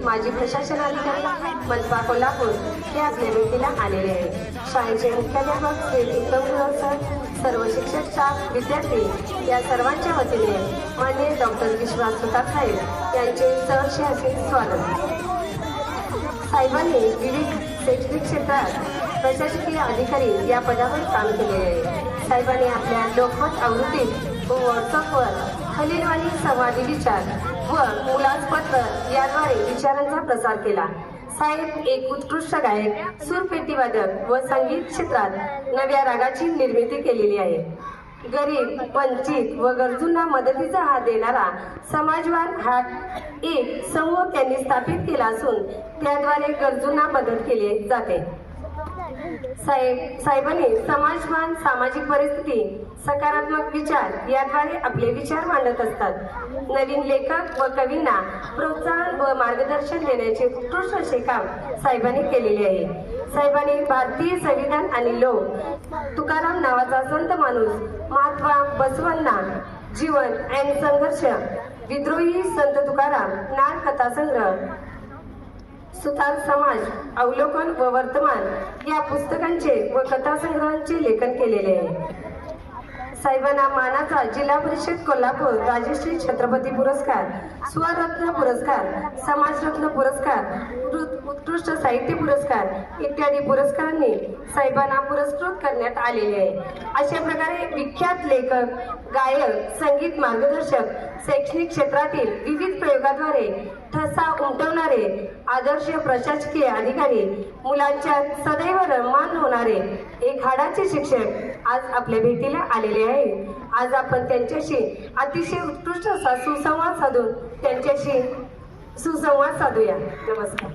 माजी प्रशासन अधिकारी मनपा कोल्हापूर हे आपल्या भेटीला आलेले आहेत। शाळेचे मुख्याध्यापक श्री उत्तम सर, सर्व शिक्षक, स्टाफ, विद्यार्थी या सर्वांच्या वतीने माननीय डॉक्टर विश्वास सुतार साहेब यांचे सहर्ष असे स्वागत। साहेबांनी विविध शैक्षणिक क्षेत्रात प्रशासकीय अधिकारी या पदावर काम केले आहे। साहेबांनी आपल्या लोकमत आवृत्तीत व व्हॉट्सअपवर खलीलवाणी संवादी विचार व मुलाज पत्र याद्वारे विचारांचा प्रसार केला। साहेब एक उत्कृष्ट गायक, सूरपेटीवादक व संगीत क्षेत्रात नव्या रागाची निर्मिती केलेली आहे। गरीब, वंचित व गरजूंना मदतीचा हात देणारा समाजवाद हा एक समूह त्यांनी स्थापित केला असून त्याद्वारे गरजूंना मदत केली जाते। साहेबांनी समाजवाद, सामाजिक परिस्थिती, सकारात्मक विचार याद्वारे आपले विचार मांडत असतात। नवीन लेखक व कवींना प्रोत्साहन व मार्गदर्शन देण्याचे उत्कृष्ट असे काम साहेबांनी केलेले आहे। साहेबांनी भारतीय संविधान आणि लोक, तुकाराम नावाचा संत माणूस, महात्मा बसवांना जीवन आणि संघर्ष, विद्रोही संत तुकाराम, नार कथा संग्रह, सुतार समाज, अवलोकन व वर्तमान या पुस्तकांचे व कथासंग्रहांचे लेखन केलेले आहे। साहेबांना मानाचा जिल्हा परिषद कोल्हापूर राजश्री छत्रपती पुरस्कार, स्वरत्न पुरस्कार, समाजरत्न पुरस्कार, उत्कृष्ट साहित्य पुरस्कार इत्यादी पुरस्कारांनी साहेबांना पुरस्कृत करण्यात आलेले आहे। अशा प्रकारे विख्यात लेखक, गायक, संगीत मार्गदर्शक, शैक्षणिक क्षेत्रातील विविध प्रयोगाद्वारे ठसा उमटवणारे आदर्श प्रशासकीय अधिकारी, मुलांच्या सदैव रममान होणारे एक हाडाचे शिक्षक आज आपल्या भेटीला आलेले आहेत। आज आपण त्यांच्याशी अतिशय उत्कृष्ट असा सुसंवाद साधूया। नमस्कार।